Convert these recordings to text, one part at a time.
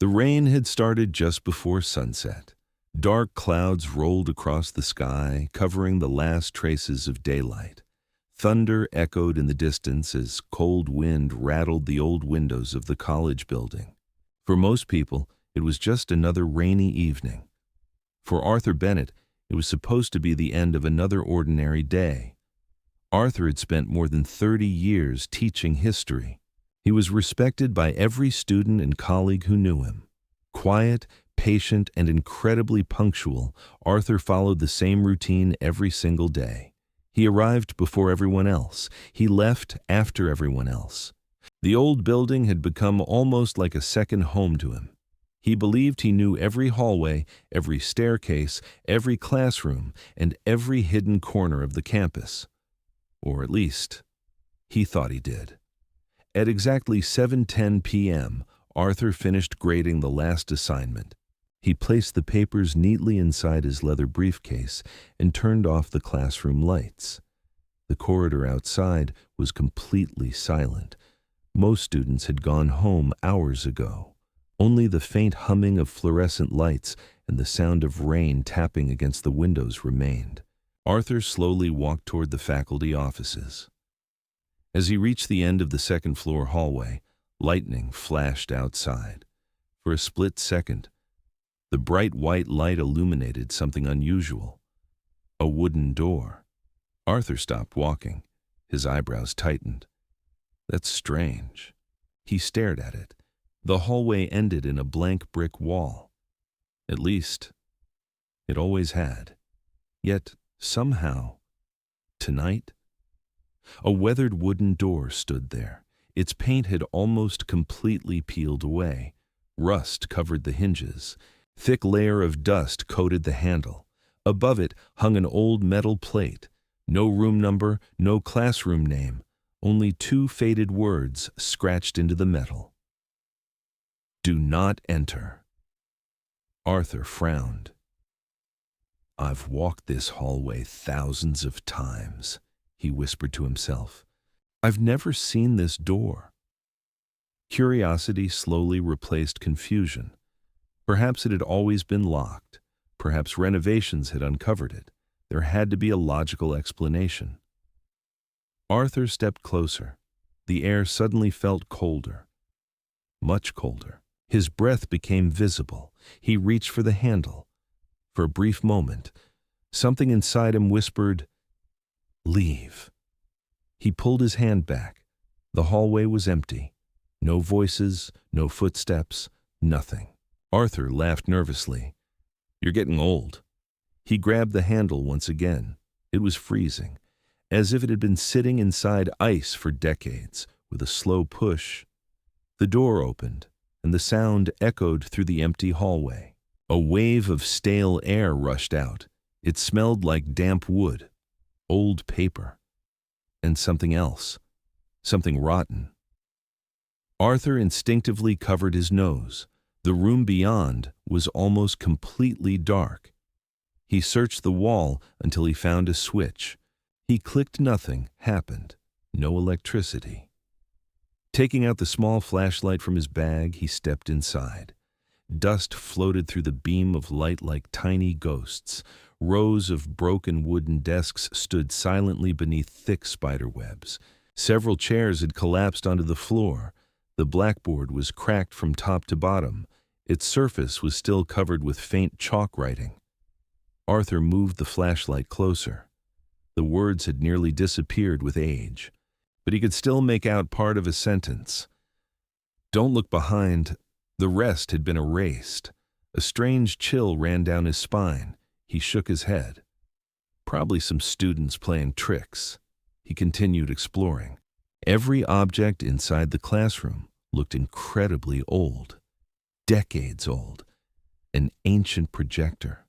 The rain had started just before sunset. Dark clouds rolled across the sky, covering the last traces of daylight. Thunder echoed in the distance as cold wind rattled the old windows of the college building. For most people, it was just another rainy evening. For Arthur Bennett, it was supposed to be the end of another ordinary day. Arthur had spent more than 30 years teaching history. He was respected by every student and colleague who knew him. Quiet, patient, and incredibly punctual, Arthur followed the same routine every single day. He arrived before everyone else. He left after everyone else. The old building had become almost like a second home to him. He believed he knew every hallway, every staircase, every classroom, and every hidden corner of the campus. Or at least, he thought he did. At exactly 7:10 p.m., Arthur finished grading the last assignment. He placed the papers neatly inside his leather briefcase and turned off the classroom lights. The corridor outside was completely silent. Most students had gone home hours ago. Only the faint humming of fluorescent lights and the sound of rain tapping against the windows remained. Arthur slowly walked toward the faculty offices. As he reached the end of the second-floor hallway, lightning flashed outside. For a split second, the bright white light illuminated something unusual. A wooden door. Arthur stopped walking. His eyebrows tightened. That's strange. He stared at it. The hallway ended in a blank brick wall. At least, it always had. Yet, somehow, tonight, a weathered wooden door stood there. Its paint had almost completely peeled away. Rust covered the hinges. Thick layer of dust coated the handle. Above it hung an old metal plate. No room number, no classroom name. Only 2 faded words scratched into the metal. Do not enter. Arthur frowned. I've walked this hallway thousands of times, he whispered to himself. I've never seen this door. Curiosity slowly replaced confusion. Perhaps it had always been locked. Perhaps renovations had uncovered it. There had to be a logical explanation. Arthur stepped closer. The air suddenly felt colder. Much colder. His breath became visible. He reached for the handle. For a brief moment, something inside him whispered, "Leave." He pulled his hand back. The hallway was empty. No voices, no footsteps, nothing. Arthur laughed nervously. You're getting old. He grabbed the handle once again. It was freezing, as if it had been sitting inside ice for decades. With a slow push, the door opened, and the sound echoed through the empty hallway. A wave of stale air rushed out. It smelled like damp wood, old paper, and something else, something rotten. Arthur instinctively covered his nose. The room beyond was almost completely dark. He searched the wall until he found a switch. He clicked. Nothing happened. No electricity. Taking out the small flashlight from his bag, he stepped inside. Dust floated through the beam of light like tiny ghosts. Rows of broken wooden desks stood silently beneath thick spider webs. Several chairs had collapsed onto the floor. The blackboard was cracked from top to bottom. Its surface was still covered with faint chalk writing. Arthur moved the flashlight closer. The words had nearly disappeared with age, but he could still make out part of a sentence. Don't look behind. The rest had been erased. A strange chill ran down his spine. He shook his head. Probably some students playing tricks. He continued exploring. Every object inside the classroom looked incredibly old. Decades old. An ancient projector.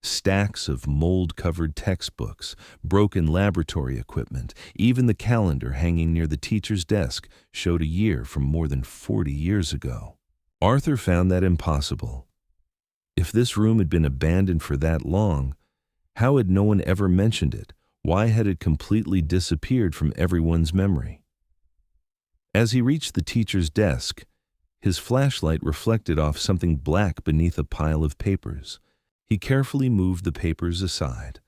Stacks of mold-covered textbooks, broken laboratory equipment. Even the calendar hanging near the teacher's desk showed a year from more than 40 years ago. Arthur found that impossible. If this room had been abandoned for that long, how had no one ever mentioned it? Why had it completely disappeared from everyone's memory? As he reached the teacher's desk, His flashlight reflected off something black beneath a pile of papers. He carefully moved the papers aside.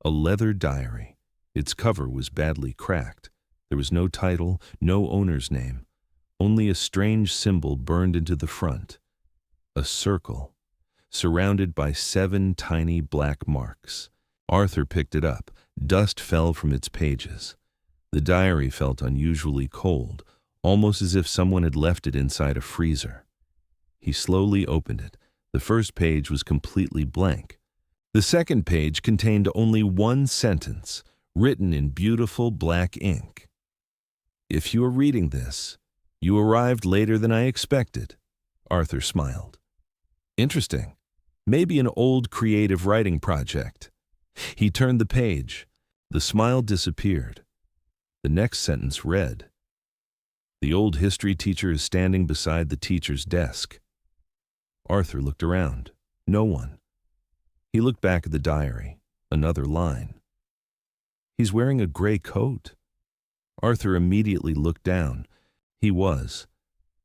A leather diary. Its cover was badly cracked. There was no title, no owner's name. Only a strange symbol burned into the front. A circle, surrounded by 7 tiny black marks. Arthur picked it up. Dust fell from its pages. The diary felt unusually cold, almost as if someone had left it inside a freezer. He slowly opened it. The first page was completely blank. The second page contained only one sentence, written in beautiful black ink. "If you are reading this, you arrived later than I expected." Arthur smiled. "Interesting. Maybe an old creative writing project." He turned the page. The smile disappeared. The next sentence read, "The old history teacher is standing beside the teacher's desk." Arthur looked around. No one. He looked back at the diary. Another line. "He's wearing a gray coat." Arthur immediately looked down. He was.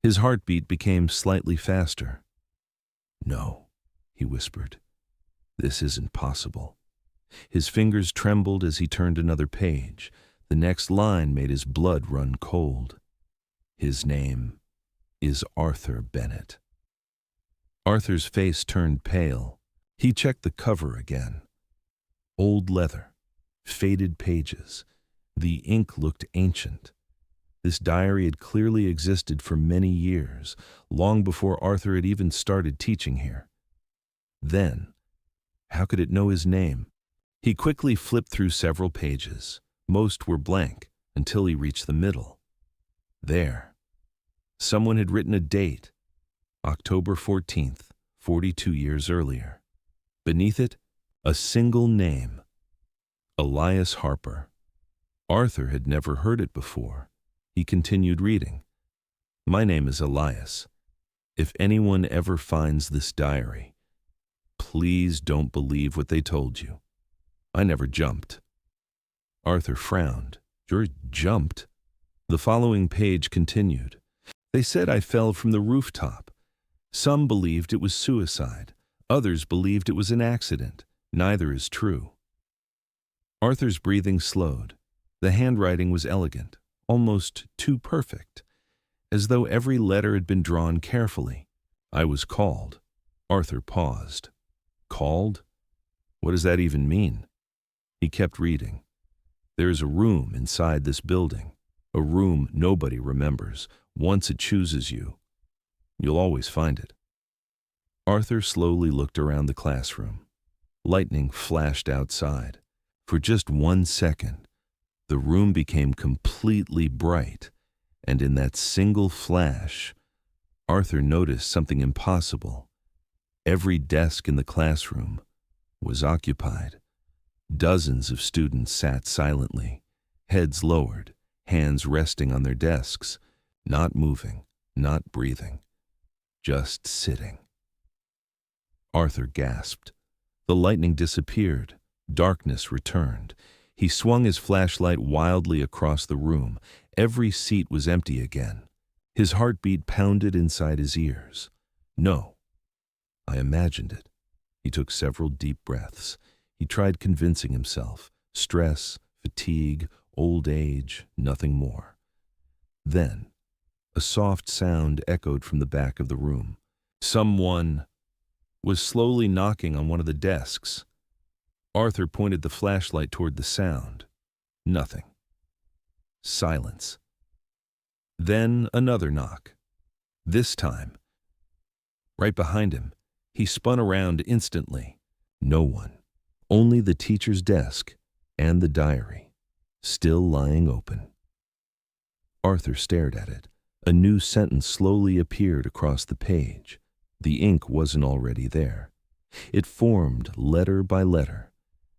His heartbeat became slightly faster. "No," he whispered. "This isn't possible." His fingers trembled as he turned another page. The next line made his blood run cold. "His name is Arthur Bennett." Arthur's face turned pale. He checked the cover again. Old leather, faded pages. The ink looked ancient. This diary had clearly existed for many years, long before Arthur had even started teaching here. Then, how could it know his name? He quickly flipped through several pages. Most were blank, until he reached the middle. There. Someone had written a date, October 14th, 42 years earlier. Beneath it, a single name, Elias Harper. Arthur had never heard it before. He continued reading. "My name is Elias. If anyone ever finds this diary, please don't believe what they told you. I never jumped." Arthur frowned. "You jumped?" The following page continued. "They said I fell from the rooftop. Some believed it was suicide. Others believed it was an accident. Neither is true." Arthur's breathing slowed. The handwriting was elegant, almost too perfect, as though every letter had been drawn carefully. "I was called." Arthur paused. "Called? What does that even mean?" He kept reading. "There is a room inside this building, a room nobody remembers. Once it chooses you, you'll always find it." Arthur slowly looked around the classroom. Lightning flashed outside. For just 1 second, the room became completely bright, and in that single flash, Arthur noticed something impossible. Every desk in the classroom was occupied. Dozens of students sat silently, heads lowered, hands resting on their desks, not moving, not breathing, just sitting. Arthur gasped. The lightning disappeared. Darkness returned. He swung his flashlight wildly across the room. Every seat was empty again. His heartbeat pounded inside his ears. No, I imagined it. He took several deep breaths. He tried convincing himself. Stress, fatigue, old age, nothing more. Then, a soft sound echoed from the back of the room. Someone was slowly knocking on one of the desks. Arthur pointed the flashlight toward the sound. Nothing. Silence. Then another knock. This time, right behind him, he spun around instantly. No one. Only the teacher's desk and the diary, still lying open. Arthur stared at it. A new sentence slowly appeared across the page. The ink wasn't already there. It formed letter by letter,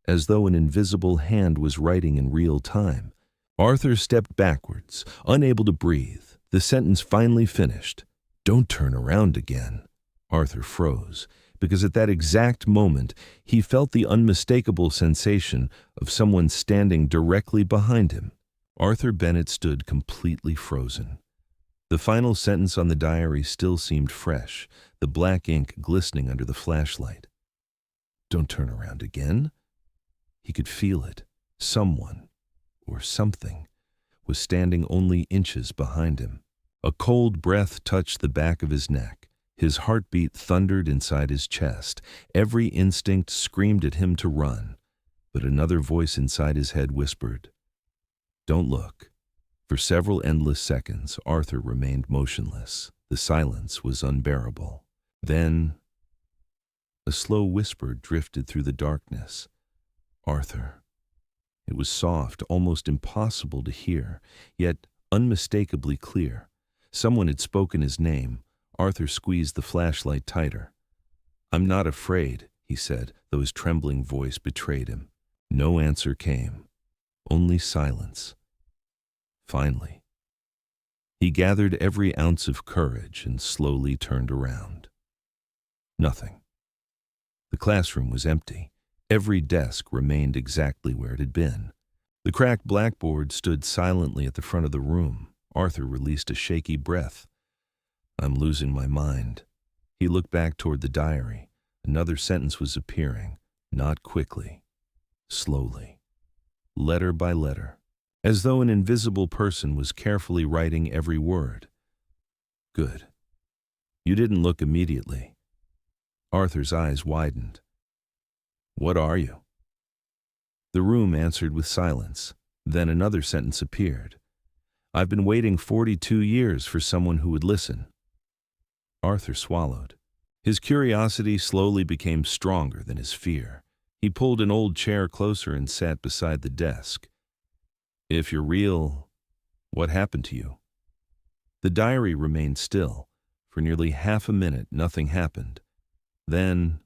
as though an invisible hand was writing in real time. Arthur stepped backwards, unable to breathe. The sentence finally finished. "Don't turn around again." Arthur froze, because at that exact moment he felt the unmistakable sensation of someone standing directly behind him. Arthur Bennett stood completely frozen. The final sentence on the diary still seemed fresh, the black ink glistening under the flashlight. Don't turn around again. He could feel it. Someone, or something, was standing only inches behind him. A cold breath touched the back of his neck. His heartbeat thundered inside his chest. Every instinct screamed at him to run, but another voice inside his head whispered, "Don't look." For several endless seconds, Arthur remained motionless. The silence was unbearable. Then, a slow whisper drifted through the darkness. "Arthur." It was soft, almost impossible to hear, yet unmistakably clear. Someone had spoken his name. Arthur squeezed the flashlight tighter. "I'm not afraid," he said, though his trembling voice betrayed him. No answer came, only silence. Finally, he gathered every ounce of courage and slowly turned around. Nothing. The classroom was empty. Every desk remained exactly where it had been. The cracked blackboard stood silently at the front of the room. Arthur released a shaky breath. "I'm losing my mind." He looked back toward the diary. Another sentence was appearing, not quickly, slowly, letter by letter, as though an invisible person was carefully writing every word. "Good. You didn't look immediately." Arthur's eyes widened. "What are you?" The room answered with silence. Then another sentence appeared. "I've been waiting 42 years for someone who would listen." Arthur swallowed. His curiosity slowly became stronger than his fear. He pulled an old chair closer and sat beside the desk. "If you're real, what happened to you?" The diary remained still. For nearly half a minute, nothing happened. Then,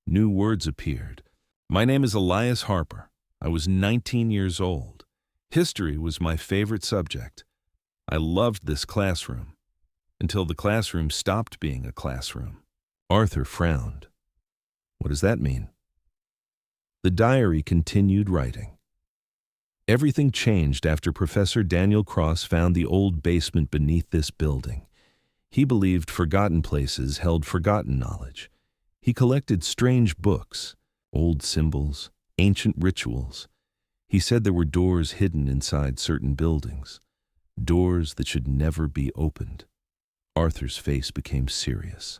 new words appeared. "My name is Elias Harper. I was 19 years old. History was my favorite subject. I loved this classroom, until the classroom stopped being a classroom." Arthur frowned. "What does that mean?" The diary continued writing. "Everything changed after Professor Daniel Cross found the old basement beneath this building. He believed forgotten places held forgotten knowledge. He collected strange books, old symbols, ancient rituals. He said there were doors hidden inside certain buildings, doors that should never be opened." Arthur's face became serious.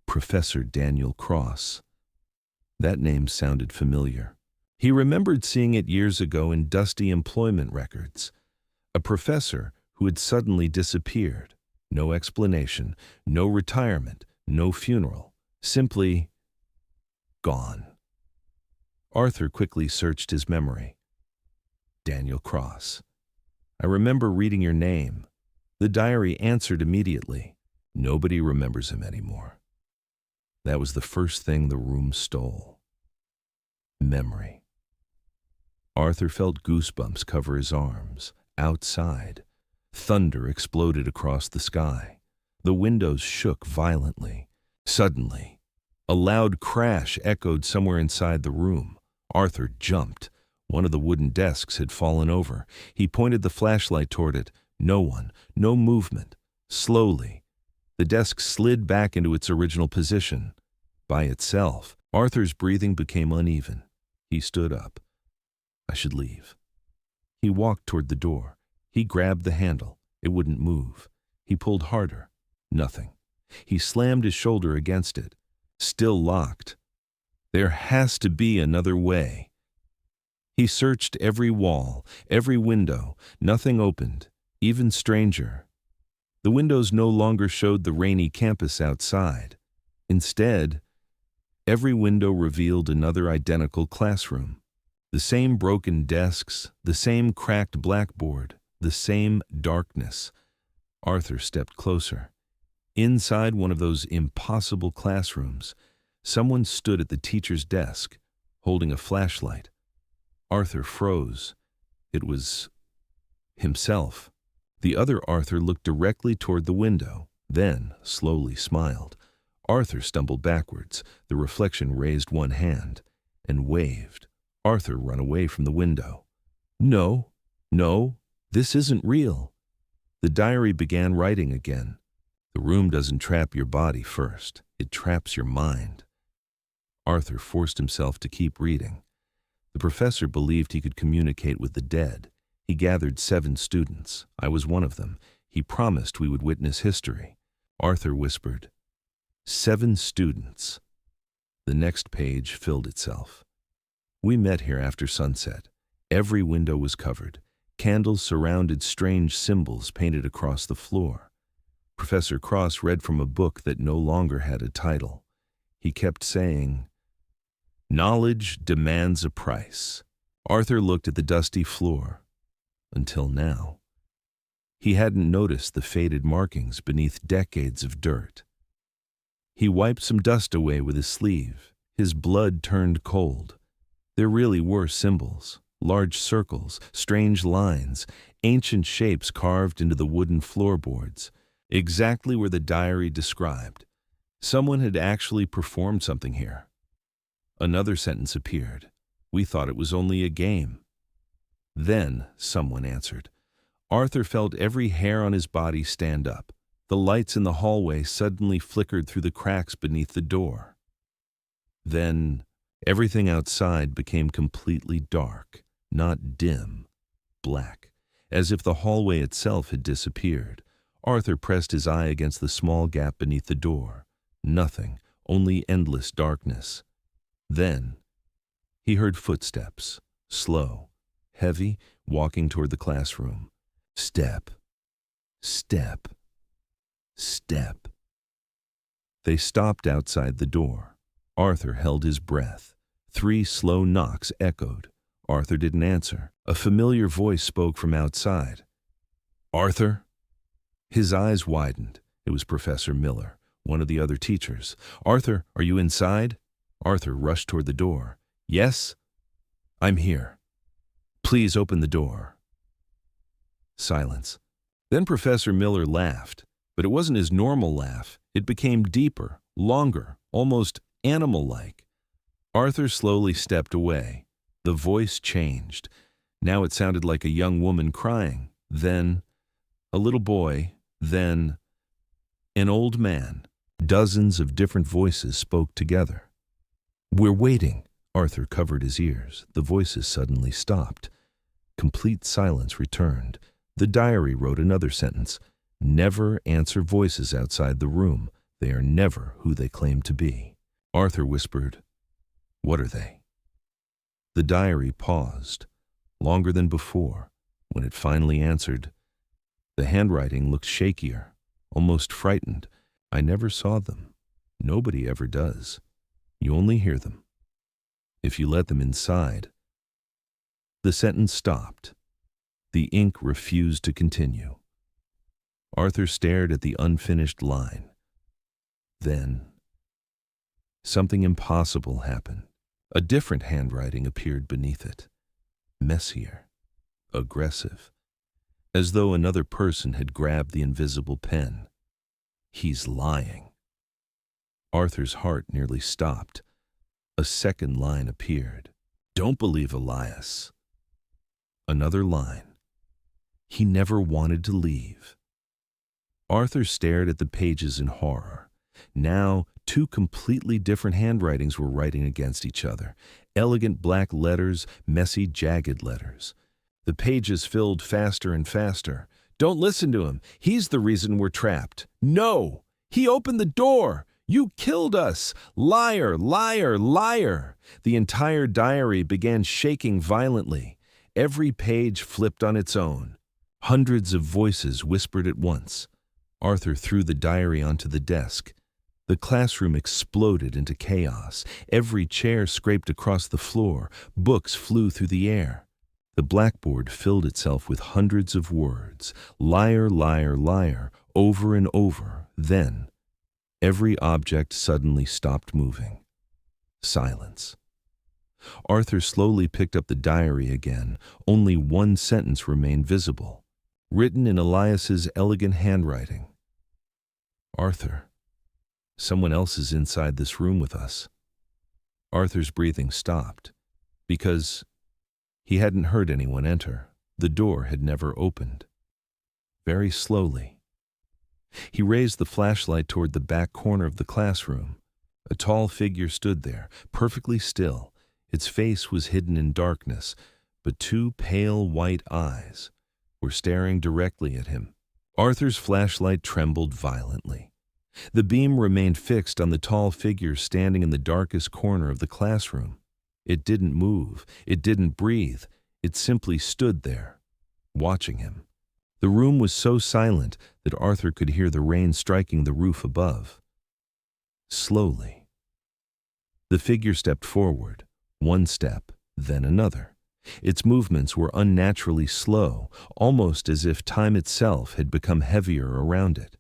Professor Daniel Cross. That name sounded familiar. He remembered seeing it years ago in dusty employment records. A professor who had suddenly disappeared. No explanation, no retirement, no funeral. Simply gone. Arthur quickly searched his memory. "Daniel Cross. I remember reading your name." The diary answered immediately. "Nobody remembers him anymore." That was the first thing the room stole. Memory. Arthur felt goosebumps cover his arms. Outside, thunder exploded across the sky. The windows shook violently. Suddenly, a loud crash echoed somewhere inside the room. Arthur jumped. One of the wooden desks had fallen over. He pointed the flashlight toward it. No one, no movement. Slowly, the desk slid back into its original position. By itself, Arthur's breathing became uneven. He stood up. "I should leave." He walked toward the door. He grabbed the handle. It wouldn't move. He pulled harder. Nothing. He slammed his shoulder against it. Still locked. There has to be another way. He searched every wall, every window. Nothing opened. Even stranger, the windows no longer showed the rainy campus outside. Instead, every window revealed another identical classroom. The same broken desks, the same cracked blackboard, the same darkness. Arthur stepped closer. Inside one of those impossible classrooms, someone stood at the teacher's desk, holding a flashlight. Arthur froze. It was himself. The other Arthur looked directly toward the window, then slowly smiled. Arthur stumbled backwards. The reflection raised one hand and waved. Arthur ran away from the window. "No, no, this isn't real." The diary began writing again. The room doesn't trap your body first. It traps your mind. Arthur forced himself to keep reading. The professor believed he could communicate with the dead. He gathered 7 students. I was one of them. He promised we would witness history. Arthur whispered, 7 students. The next page filled itself. We met here after sunset. Every window was covered. Candles surrounded strange symbols painted across the floor. Professor Cross read from a book that no longer had a title. He kept saying, "Knowledge demands a price." Arthur looked at the dusty floor. Until now. He hadn't noticed the faded markings beneath decades of dirt. He wiped some dust away with his sleeve. His blood turned cold. There really were symbols, large circles, strange lines, ancient shapes carved into the wooden floorboards, exactly where the diary described. Someone had actually performed something here. Another sentence appeared. We thought it was only a game. Then someone answered. Arthur felt every hair on his body stand up. The lights in the hallway suddenly flickered through the cracks beneath the door. Then everything outside became completely dark, not dim, black, as if the hallway itself had disappeared. Arthur pressed his eye against the small gap beneath the door. Nothing, only endless darkness. Then he heard footsteps, slow, heavy, walking toward the classroom. Step, step, step. They stopped outside the door. Arthur held his breath. 3 slow knocks echoed. Arthur didn't answer. A familiar voice spoke from outside. Arthur? His eyes widened. It was Professor Miller, one of the other teachers. Arthur, are you inside? Arthur rushed toward the door. Yes? I'm here. Please open the door. Silence. Then Professor Miller laughed, but it wasn't his normal laugh. It became deeper, longer, almost animal-like. Arthur slowly stepped away. The voice changed. Now it sounded like a young woman crying, then a little boy, then an old man. Dozens of different voices spoke together. We're waiting. Arthur covered his ears. The voices suddenly stopped. Complete silence returned. The diary wrote another sentence. Never answer voices outside the room. They are never who they claim to be. Arthur whispered, What are they? The diary paused, longer than before. When it finally answered, the handwriting looked shakier, almost frightened. I never saw them. Nobody ever does. You only hear them. If you let them inside. The sentence stopped. The ink refused to continue. Arthur stared at the unfinished line. Then, something impossible happened. A different handwriting appeared beneath it. Messier, aggressive, as though another person had grabbed the invisible pen. He's lying. Arthur's heart nearly stopped. A second line appeared. Don't believe Elias. Another line. He never wanted to leave. Arthur stared at the pages in horror. Now, 2 completely different handwritings were writing against each other. Elegant black letters, messy, jagged letters. The pages filled faster and faster. Don't listen to him. He's the reason we're trapped. No! He opened the door! You killed us! Liar, liar, liar! The entire diary began shaking violently. Every page flipped on its own. Hundreds of voices whispered at once. Arthur threw the diary onto the desk. The classroom exploded into chaos. Every chair scraped across the floor. Books flew through the air. The blackboard filled itself with hundreds of words. Liar, liar, liar, over and over. Then, every object suddenly stopped moving. Silence. Arthur slowly picked up the diary again. Only one sentence remained visible, written in Elias's elegant handwriting. Arthur, someone else is inside this room with us. Arthur's breathing stopped, because he hadn't heard anyone enter. The door had never opened. very slowly. He raised the flashlight toward the back corner of the classroom. A tall figure stood there, perfectly still. Its face was hidden in darkness, but two pale white eyes were staring directly at him. Arthur's flashlight trembled violently. The beam remained fixed on the tall figure standing in the darkest corner of the classroom. It didn't move. It didn't breathe. It simply stood there, watching him. The room was so silent that Arthur could hear the rain striking the roof above. Slowly, the figure stepped forward, one step, then another. Its movements were unnaturally slow, almost as if time itself had become heavier around it.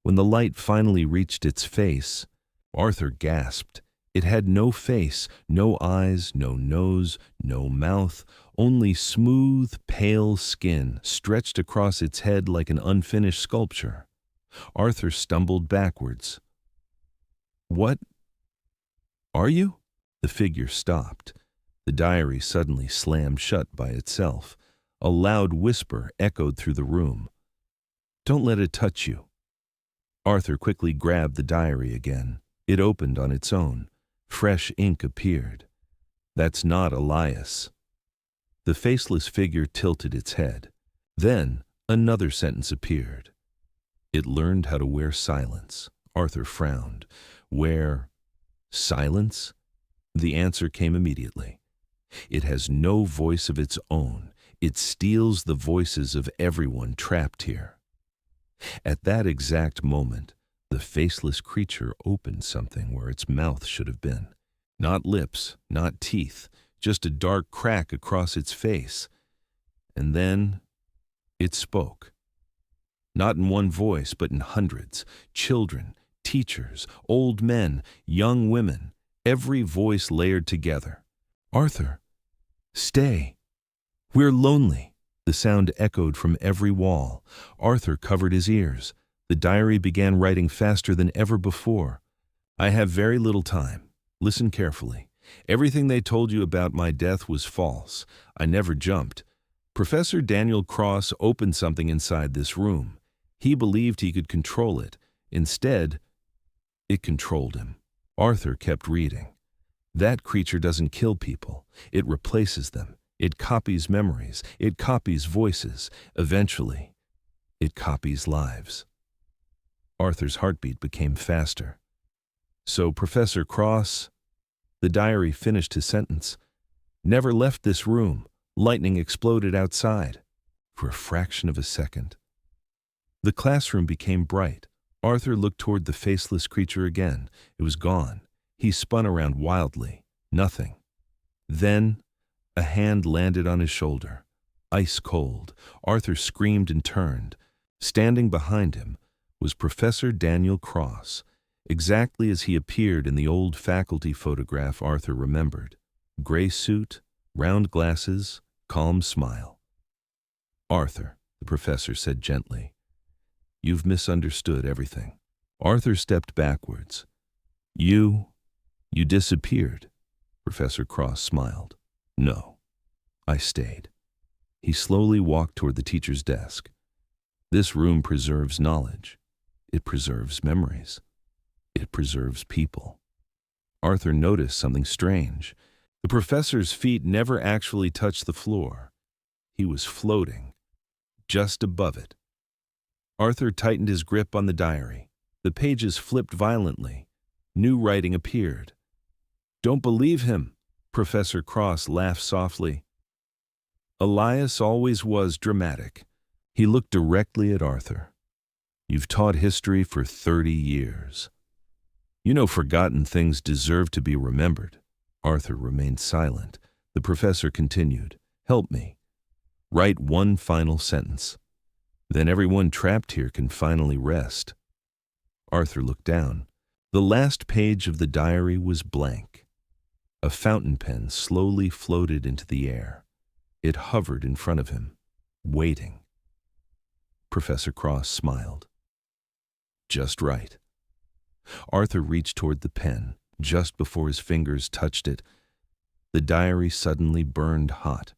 When the light finally reached its face, Arthur gasped. It had no face, no eyes, no nose, no mouth, only smooth, pale skin stretched across its head like an unfinished sculpture. Arthur stumbled backwards. "What are you?" The figure stopped. The diary suddenly slammed shut by itself. A loud whisper echoed through the room. "Don't let it touch you." Arthur quickly grabbed the diary again. It opened on its own. Fresh ink appeared. "That's not Elias." The faceless figure tilted its head. Then another sentence appeared. "It learned how to wear silence." Arthur frowned. "Wear silence?" The answer came immediately. "It has no voice of its own. It steals the voices of everyone trapped here." At that exact moment, the faceless creature opened something where its mouth should have been. Not lips, not teeth, just a dark crack across its face. And then it spoke. Not in one voice, but in hundreds. Children, teachers, old men, young women, every voice layered together. "Arthur, stay. We're lonely." The sound echoed from every wall. Arthur covered his ears. The diary began writing faster than ever before. "I have very little time. Listen carefully. Everything they told you about my death was false. I never jumped. Professor Daniel Cross opened something inside this room. He believed he could control it. Instead, it controlled him." Arthur kept reading. "That creature doesn't kill people. It replaces them. It copies memories. It copies voices. Eventually, it copies lives." Arthur's heartbeat became faster. "So Professor Cross," the diary finished his sentence, "never left this room. Lightning exploded outside." For a fraction of a second, the classroom became bright. Arthur looked toward the faceless creature again. It was gone. He spun around wildly. Nothing. Then a hand landed on his shoulder. Ice cold. Arthur screamed and turned. Standing behind him was Professor Daniel Cross, exactly as he appeared in the old faculty photograph Arthur remembered. Gray suit, round glasses, calm smile. "Arthur," the professor said gently, "you've misunderstood everything." Arthur stepped backwards. You disappeared." Professor Cross smiled. "No, I stayed." He slowly walked toward the teacher's desk. "This room preserves knowledge. It preserves memories. It preserves people." Arthur noticed something strange. The professor's feet never actually touched the floor. He was floating, just above it. Arthur tightened his grip on the diary. The pages flipped violently. New writing appeared. "Don't believe him," Professor Cross laughed softly. "Elias always was dramatic." He looked directly at Arthur. "You've taught history for 30 years. You know forgotten things deserve to be remembered." Arthur remained silent. The professor continued. "Help me. Write one final sentence. Then everyone trapped here can finally rest." Arthur looked down. The last page of the diary was blank. A fountain pen slowly floated into the air. It hovered in front of him, waiting. Professor Cross smiled. "Just right." Arthur reached toward the pen. Just before his fingers touched it, the diary suddenly burned hot.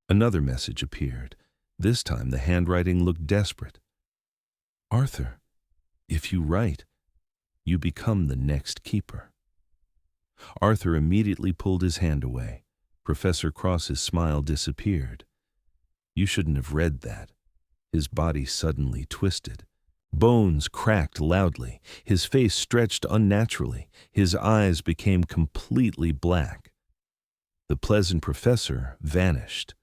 Another message appeared. This time the handwriting looked desperate. Arthur, if you write, you become the next keeper. Arthur immediately pulled his hand away. Professor Cross's smile disappeared. You shouldn't have read that. His body suddenly twisted. Bones cracked loudly. His face stretched unnaturally. His eyes became completely black. The pleasant professor vanished.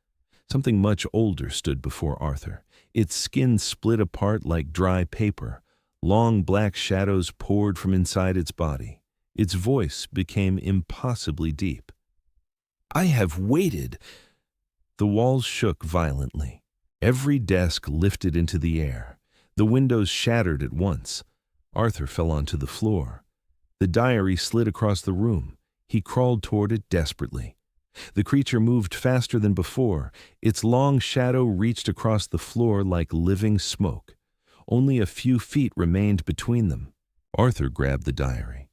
Something much older stood before Arthur. Its skin split apart like dry paper. Long black shadows poured from inside its body. Its voice became impossibly deep. I have waited. The walls shook violently. Every desk lifted into the air. The windows shattered at once. Arthur fell onto the floor. The diary slid across the room. He crawled toward it desperately. The creature moved faster than before. Its long shadow reached across the floor like living smoke. Only a few feet remained between them. Arthur grabbed the diary.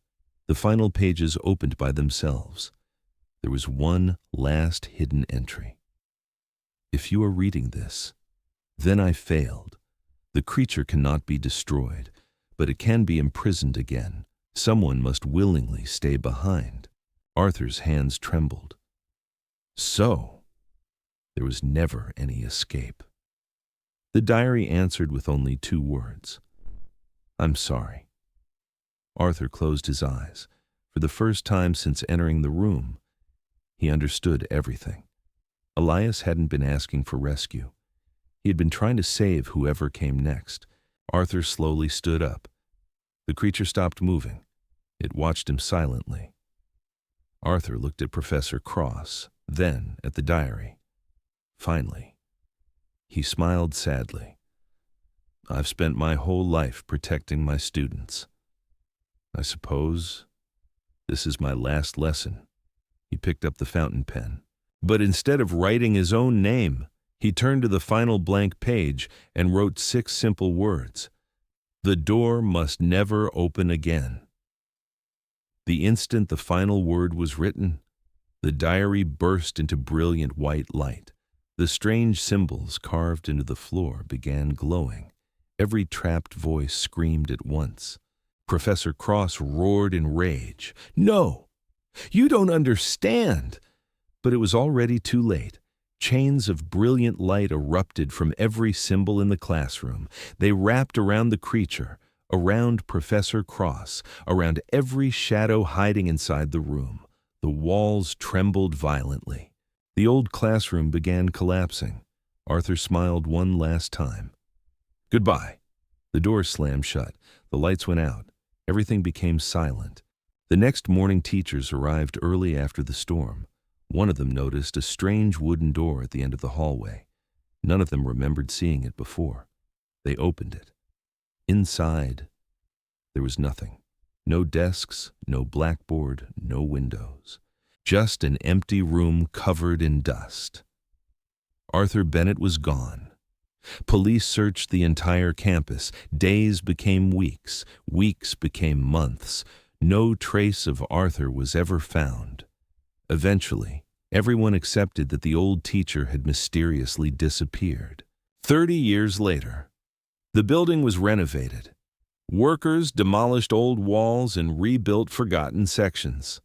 The final pages opened by themselves. There was one last hidden entry. If you are reading this, then I failed. The creature cannot be destroyed, but it can be imprisoned again. Someone must willingly stay behind. Arthur's hands trembled. So, there was never any escape. The diary answered with only 2 words. I'm sorry. Arthur closed his eyes. For the first time since entering the room, he understood everything. Elias hadn't been asking for rescue. He had been trying to save whoever came next. Arthur slowly stood up. The creature stopped moving. It watched him silently. Arthur looked at Professor Cross, then at the diary. Finally, he smiled sadly. I've spent my whole life protecting my students. I suppose this is my last lesson. He picked up the fountain pen. But instead of writing his own name, he turned to the final blank page and wrote 6 simple words. The door must never open again. The instant the final word was written, the diary burst into brilliant white light. The strange symbols carved into the floor began glowing. Every trapped voice screamed at once. Professor Cross roared in rage. No! You don't understand! But it was already too late. Chains of brilliant light erupted from every symbol in the classroom. They wrapped around the creature, around Professor Cross, around every shadow hiding inside the room. The walls trembled violently. The old classroom began collapsing. Arthur smiled one last time. Goodbye. The door slammed shut. The lights went out. Everything became silent. The next morning, teachers arrived early after the storm. One of them noticed a strange wooden door at the end of the hallway. None of them remembered seeing it before. They opened it. Inside, there was nothing. No desks, no blackboard, no windows. Just an empty room covered in dust. Arthur Bennett was gone. Police searched the entire campus. Days became weeks. Weeks became months. No trace of Arthur was ever found. Eventually, everyone accepted that the old teacher had mysteriously disappeared. 30 years later, the building was renovated. Workers demolished old walls and rebuilt forgotten sections.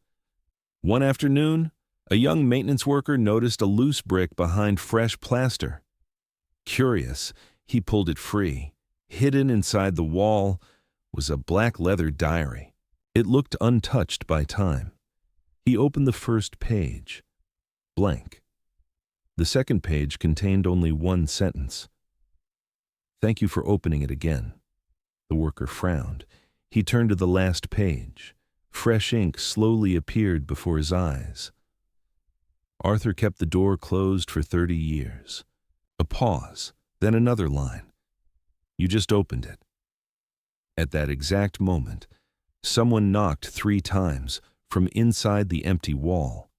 One afternoon, a young maintenance worker noticed a loose brick behind fresh plaster. Curious, he pulled it free. Hidden inside the wall was a black leather diary. It looked untouched by time. He opened the first page. Blank. The second page contained only one sentence. Thank you for opening it again. The worker frowned. He turned to the last page. Fresh ink slowly appeared before his eyes. Arthur kept the door closed for 30 years. A pause, then another line. You just opened it. At that exact moment, someone knocked 3 times from inside the empty wall.